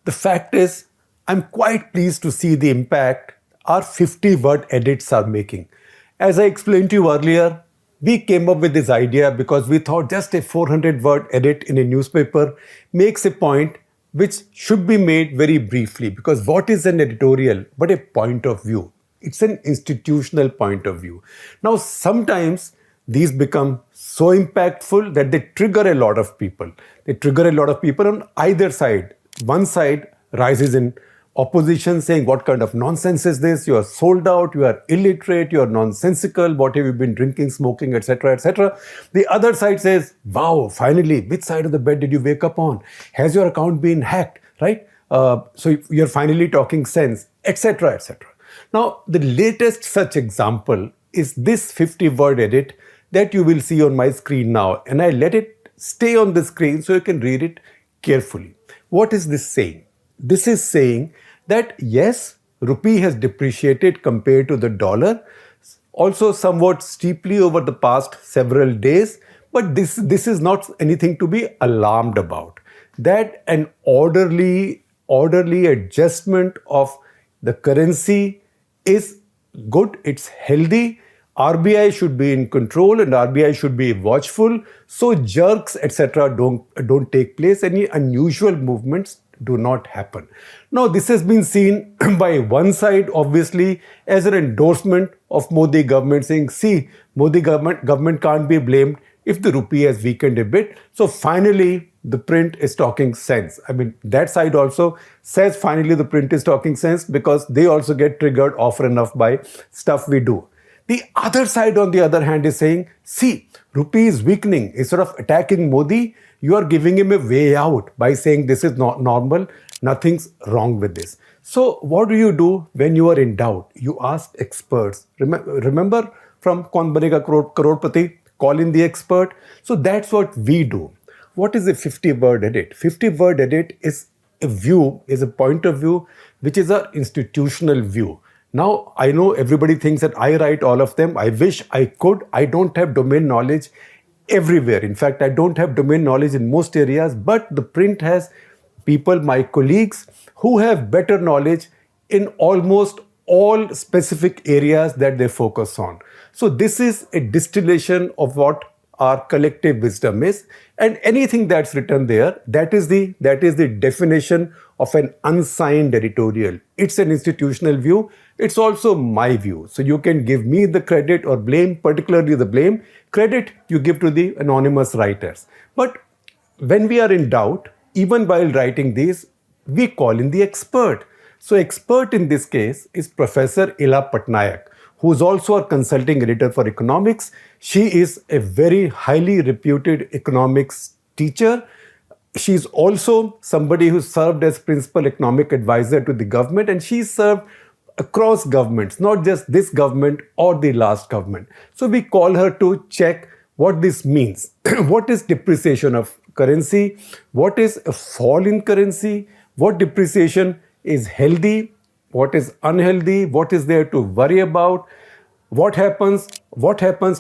The fact is, I'm quite pleased to see the impact our 50-word edits are making. As I explained to you earlier, we came up with this idea because we thought just a 400-word edit in a newspaper makes a point which should be made very briefly. Because what is an editorial but a point of view? It's an institutional point of view. Now, sometimes these become so impactful that they trigger a lot of people. They trigger a lot of people on either side. One side rises in opposition saying, what kind of nonsense is this? You are sold out, you are illiterate, you are nonsensical, what have you been drinking, smoking, etc., etc. The other side says, wow, finally, which side of the bed did you wake up on? Has your account been hacked, right? So you're finally talking sense, etc., etc. Now, the latest such example is this 50-word edit that you will see on my screen now. And I let it stay on the screen so you can read it carefully. What is this saying? This is saying that yes, rupee has depreciated compared to the dollar, also somewhat steeply over the past several days, but this is not anything to be alarmed about. That an orderly adjustment of the currency is good, it's healthy. RBI should be in control and RBI should be watchful, so jerks, etc. don't take place. Any unusual movements do not happen. Now, this has been seen by one side, obviously, as an endorsement of Modi government, saying, see, Modi government can't be blamed if the rupee has weakened a bit. So finally, the print is talking sense. I mean, that side also says finally the print is talking sense because they also get triggered often enough by stuff we do. The other side, on the other hand, is saying, see, rupee is weakening. Instead of attacking Modi, you are giving him a way out by saying this is not normal, nothing's wrong with this. So what do you do when you are in doubt? You ask experts. Remember from Kaun Banega Crorepati? Call in the expert. So that's what we do. What is a 50-word edit? 50-word edit is a view, is a point of view, which is an institutional view. Now, I know everybody thinks that I write all of them. I wish I could. I don't have domain knowledge everywhere. In fact, I don't have domain knowledge in most areas, but the print has people, my colleagues, who have better knowledge in almost all specific areas that they focus on. So this is a distillation of what our collective wisdom is, and anything that's written there, that is the definition of an unsigned editorial. It's an institutional view. It's also my view. So you can give me the credit or blame, particularly the blame. Credit you give to the anonymous writers. But when we are in doubt, even while writing these, we call in the expert. So expert in this case is Professor Ila Patnaik, who is also a consulting editor for economics. She is a very highly reputed economics teacher. She's also somebody who served as principal economic advisor to the government, and she served across governments, not just this government or the last government. So we call her to check what this means. What is depreciation of currency? What is a fall in currency? What depreciation is healthy? What is unhealthy? What is there to worry about? What happens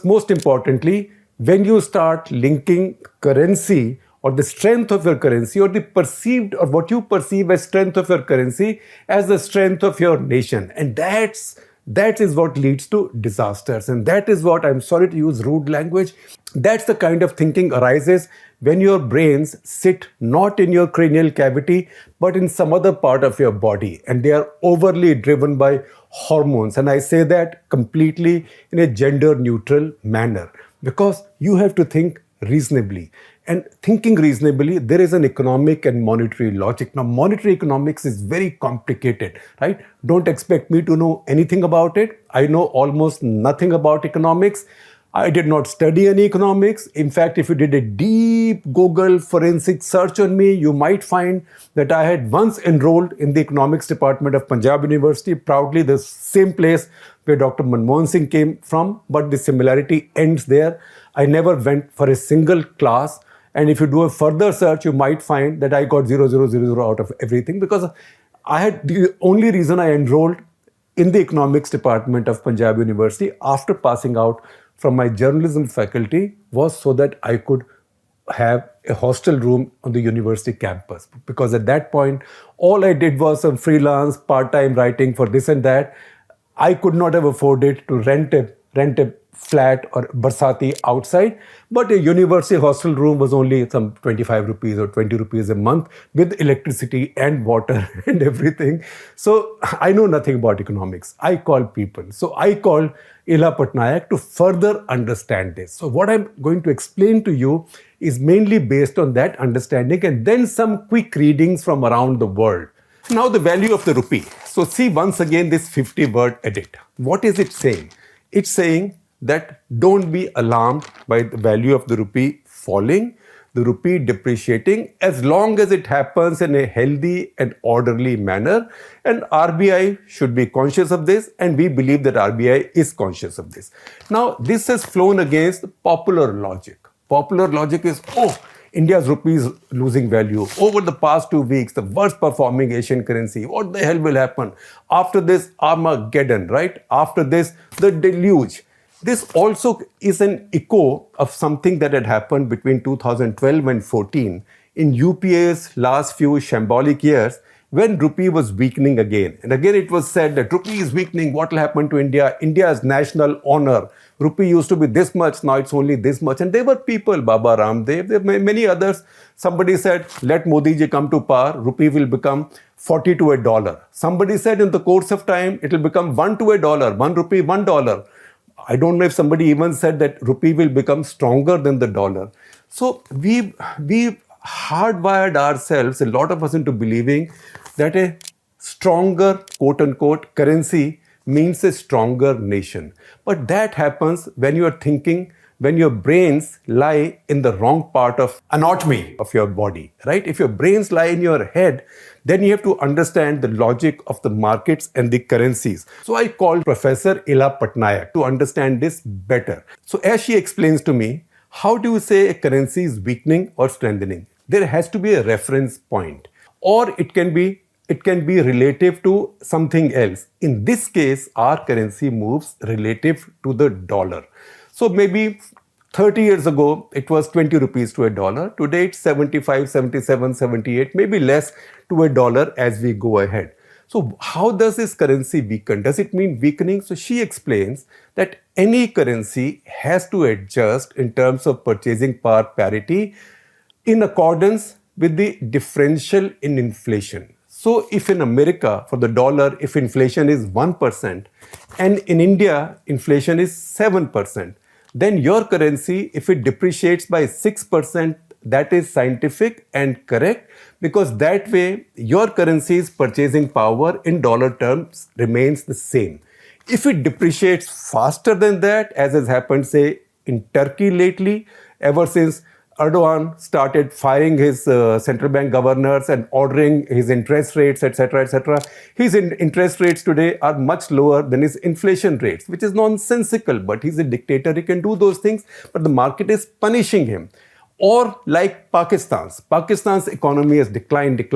most importantly when you start linking currency or the strength of your currency or the perceived or what you perceive as strength of your currency as the strength of your nation. And that is what leads to disasters. And that is what, I'm sorry to use rude language, that's the kind of thinking arises when your brains sit not in your cranial cavity, but in some other part of your body. And they are overly driven by hormones. And I say that completely in a gender neutral manner, because you have to think reasonably. And thinking reasonably, there is an economic and monetary logic. Now, monetary economics is very complicated, right? Don't expect me to know anything about it. I know almost nothing about economics. I did not study any economics. In fact, if you did a deep Google forensic search on me, you might find that I had once enrolled in the economics department of Punjab University, proudly the same place where Dr. Manmohan Singh came from, but the similarity ends there. I never went for a single class. And if you do a further search, you might find that I got 0000 out of everything, because I had the only reason I enrolled in the economics department of Punjab University after passing out from my journalism faculty was so that I could have a hostel room on the university campus, because at that point all I did was some freelance part-time writing for this and that. I could not have afforded to rent a flat or barsati outside, but a university hostel room was only some 25 rupees or 20 rupees a month with electricity and water and everything. So I know nothing about economics. I called people. So I called Ila Patnaik to further understand this. So what I'm going to explain to you is mainly based on that understanding and then some quick readings from around the world. Now the value of the rupee. So see once again this 50-word edit. What is it saying? It's saying that don't be alarmed by the value of the rupee falling, the rupee depreciating, as long as it happens in a healthy and orderly manner. And RBI should be conscious of this, and we believe that RBI is conscious of this. Now, this has flown against popular logic. Popular logic is, oh, India's rupee is losing value. Over the past 2 weeks, the worst performing Asian currency. What the hell will happen? After this, Armageddon, right? After this, the deluge. This also is an echo of something that had happened between 2012 and 14 in UPA's last few shambolic years, when rupee was weakening again. And again it was said that rupee is weakening, what will happen to India? India's national honor. Rupee used to be this much, now it's only this much. And there were people, Baba Ramdev, there were many others. Somebody said, let Modi ji come to power, rupee will become 40 to a dollar. Somebody said in the course of time, it will become 1 to a dollar, 1 rupee, $1. I don't know if somebody even said that rupee will become stronger than the dollar. So we hardwired ourselves, a lot of us, into believing that a stronger, quote unquote, currency means a stronger nation. But that happens when you are thinking, when your brains lie in the wrong part of anatomy of your body, right? If your brains lie in your head, then you have to understand the logic of the markets and the currencies. So I called Professor Ila Patnaik to understand this better. So as she explains to me, how do you say a currency is weakening or strengthening? There has to be a reference point, or it can be relative to something else. In this case, our currency moves relative to the dollar. So maybe 30 years ago, it was 20 rupees to a dollar. Today, it's 75, 77, 78, maybe less to a dollar as we go ahead. So how does this currency weaken? Does it mean weakening? So she explains that any currency has to adjust in terms of purchasing power parity in accordance with the differential in inflation. So if in America, for the dollar, if inflation is 1% and in India, inflation is 7%, then your currency, if it depreciates by 6%, that is scientific and correct, because that way your currency's purchasing power in dollar terms remains the same. If it depreciates faster than that, as has happened, say, in Turkey lately, ever since Erdogan started firing his central bank governors and ordering his interest rates, etc., etc. His interest rates today are much lower than his inflation rates, which is nonsensical. But he's a dictator, he can do those things, but the market is punishing him. Or like Pakistan's economy has declined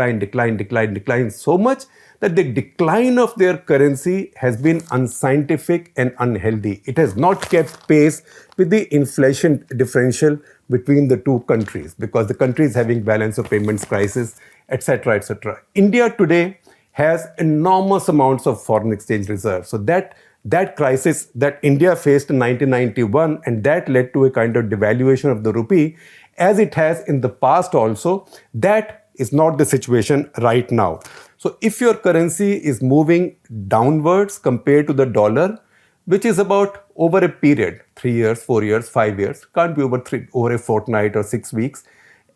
so much that the decline of their currency has been unscientific and unhealthy. It has not kept pace with the inflation differential between the two countries, because the country is having balance of payments crisis, etc., etc. India today has enormous amounts of foreign exchange reserves. So that crisis that India faced in 1991, and that led to a kind of devaluation of the rupee, as it has in the past also, that is not the situation right now. So if your currency is moving downwards compared to the dollar, which is about over a period, 3 years, 4 years, 5 years, can't be over a fortnight or 6 weeks,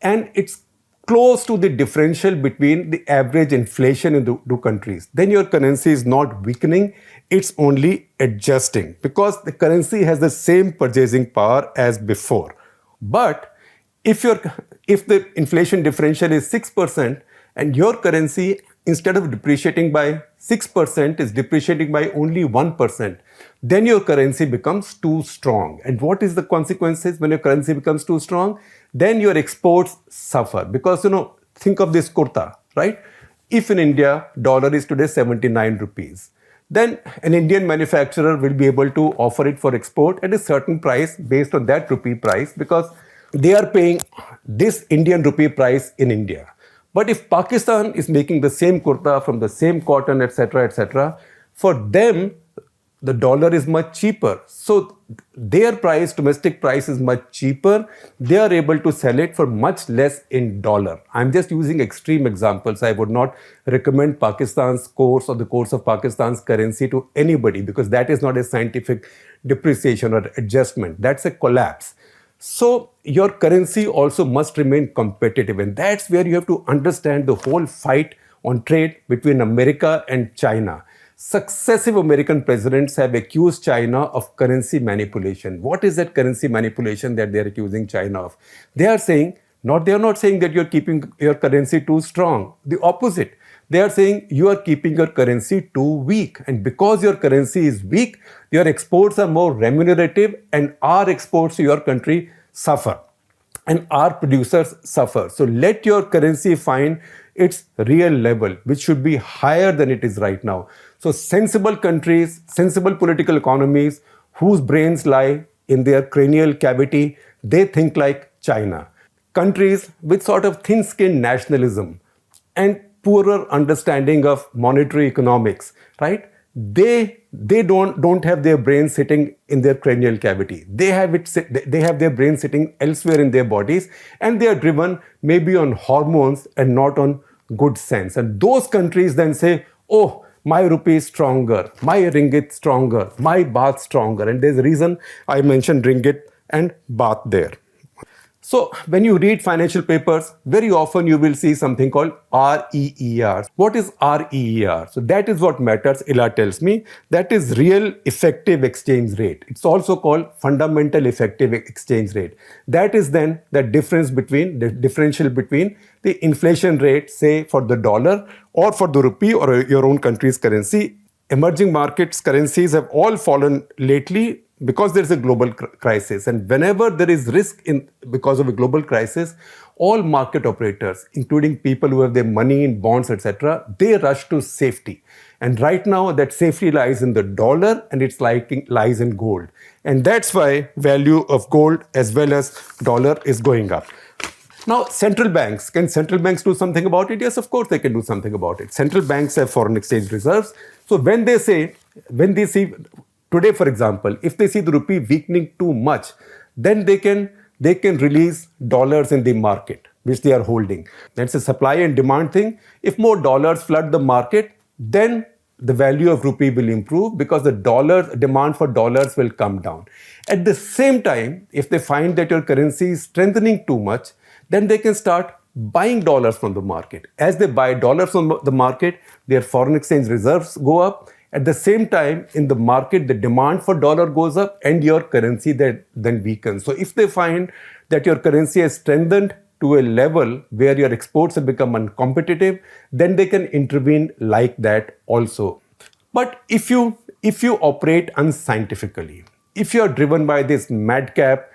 and it's close to the differential between the average inflation in the two countries, then your currency is not weakening, it's only adjusting, because the currency has the same purchasing power as before. But if the inflation differential is 6% and your currency, instead of depreciating by 6%, is depreciating by only 1%, then your currency becomes too strong. And what is the consequences when your currency becomes too strong? Then your exports suffer, because, think of this kurta, right? If in India, dollar is today 79 rupees, then an Indian manufacturer will be able to offer it for export at a certain price based on that rupee price, because they are paying this Indian rupee price in India. But if Pakistan is making the same kurta from the same cotton, etc., for them, the dollar is much cheaper. So their price, domestic price is much cheaper. They are able to sell it for much less in dollar. I'm just using extreme examples. I would not recommend Pakistan's course or the course of Pakistan's currency to anybody because that is not a scientific depreciation or adjustment. That's a collapse. So your currency also must remain competitive. And that's where you have to understand the whole fight on trade between America and China. Successive American presidents have accused China of currency manipulation. What is that currency manipulation that they are accusing China of? They are not saying that you're keeping your currency too strong. The opposite. They are saying you are keeping your currency too weak. And because your currency is weak, your exports are more remunerative and our exports to your country suffer. And our producers suffer. So let your currency find its real level, which should be higher than it is right now. So sensible countries, sensible political economies, whose brains lie in their cranial cavity, they think like China. Countries with sort of thin-skinned nationalism and poorer understanding of monetary economics, right? They don't have their brain sitting in their cranial cavity. They have their brain sitting elsewhere in their bodies, and they are driven maybe on hormones and not on good sense. And those countries then say, oh, my rupee is stronger, my ringgit stronger, my baht stronger. And there's a reason I mentioned ringgit and baht there. So when you read financial papers, very often you will see something called REER. What is REER? So that is what matters, ILA tells me. That is real effective exchange rate. It's also called fundamental effective exchange rate. That is then the differential between the inflation rate, say for the dollar or for the rupee or your own country's currency. Emerging markets currencies have all fallen lately because there is a global crisis. And whenever there is risk because of a global crisis, all market operators, including people who have their money in bonds, etc., they rush to safety. And right now, that safety lies in the dollar and it's lies in gold. And that's why value of gold as well as dollar is going up. Now, can central banks do something about it? Yes, of course they can do something about it. Central banks have foreign exchange reserves. So when they see, today, for example, if they see the rupee weakening too much, then they can release dollars in the market, which they are holding. That's a supply and demand thing. If more dollars flood the market, then the value of rupee will improve because the demand for dollars will come down. At the same time, if they find that your currency is strengthening too much, then they can start buying dollars from the market. As they buy dollars from the market, their foreign exchange reserves go up. At the same time, in the market, the demand for dollar goes up and your currency then weakens. So if they find that your currency has strengthened to a level where your exports have become uncompetitive, then they can intervene like that also. But if you operate unscientifically, if you are driven by this madcap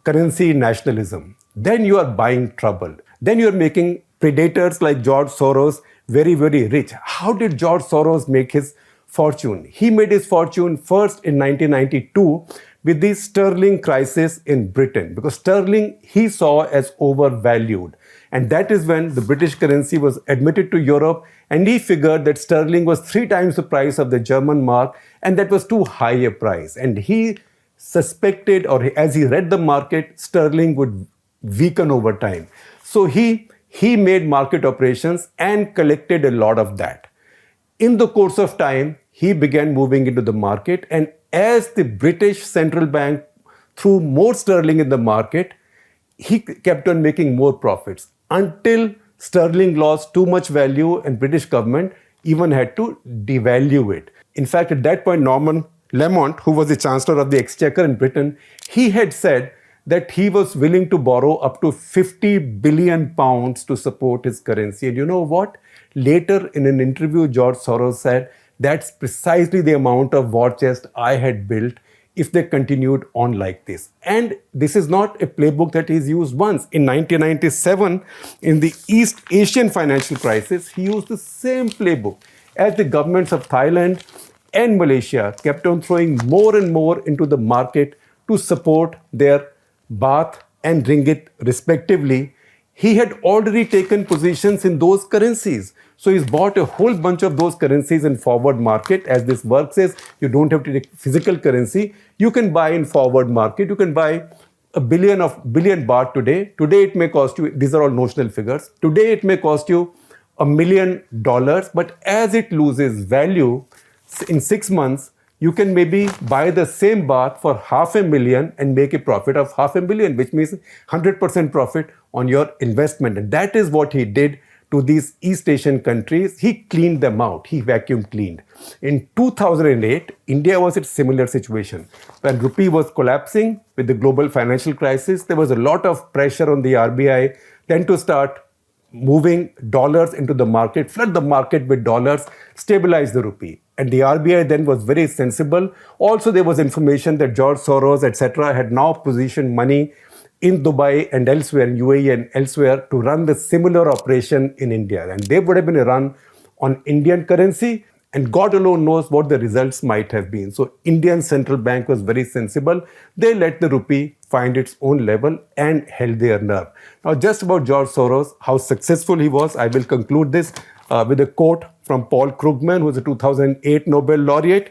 currency nationalism, then you are buying trouble. Then you are making predators like George Soros very, very rich. How did George Soros make his fortune? He made his fortune first in 1992 with the sterling crisis in Britain, because sterling he saw as overvalued. And that is when the British currency was admitted to Europe, and he figured that sterling was 3 times the price of the German mark, and that was too high a price. And he suspected, or as he read the market, sterling would weaken over time. So he made market operations and collected a lot of that. In the course of time, he began moving into the market, and as the British central bank threw more sterling in the market, he kept on making more profits until sterling lost too much value and British government even had to devalue it. In fact, at that point, Norman Lamont, who was the Chancellor of the Exchequer in Britain, he had said that he was willing to borrow up to 50 billion pounds to support his currency. And you know what? Later in an interview, George Soros said, that's precisely the amount of war chest I had built if they continued on like this. And this is not a playbook that he's used once. In 1997, in the East Asian financial crisis, he used the same playbook as the governments of Thailand and Malaysia kept on throwing more and more into the market to support their baht and ringgit respectively, he had already taken positions in those currencies. So he's bought a whole bunch of those currencies in forward market. As this works is, you don't have to take physical currency. You can buy in forward market. You can buy a billion baht today. Today it may cost you, these are all notional figures. Today it may cost you $1 million, but as it loses value in 6 months, you can maybe buy the same baht for 500,000 and make a profit of 500,000, which means 100% profit on your investment. And that is what he did to these East Asian countries. He cleaned them out. He vacuum cleaned. In 2008, India was in a similar situation. When rupee was collapsing with the global financial crisis, there was a lot of pressure on the RBI then to start moving dollars into the market, flood the market with dollars, stabilize the rupee. And the RBI then was very sensible. Also, there was information that George Soros, etc., had now positioned money in Dubai and elsewhere, in UAE and elsewhere, to run the similar operation in India. And there would have been a run on Indian currency, and God alone knows what the results might have been. So Indian central bank was very sensible. They let the rupee find its own level and held their nerve. Now, just about George Soros, how successful he was, I will conclude this with a quote from Paul Krugman, who was a 2008 Nobel laureate.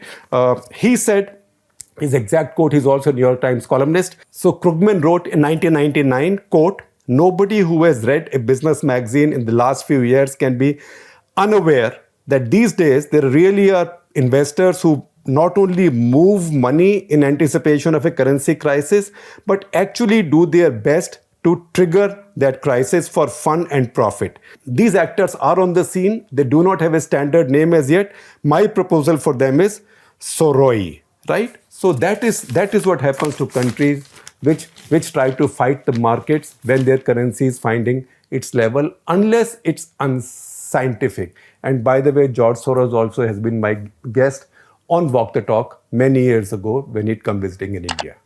He said, his exact quote, he's also a New York Times columnist. So Krugman wrote in 1999, quote, "Nobody who has read a business magazine in the last few years can be unaware that these days there really are investors who not only move money in anticipation of a currency crisis, but actually do their best to trigger that crisis for fun and profit. These actors are on the scene. They do not have a standard name as yet. My proposal for them is Soroi," right? So that is what happens to countries which try to fight the markets when their currency is finding its level, unless it's unscientific. And by the way, George Soros also has been my guest on Walk the Talk many years ago when he'd come visiting in India.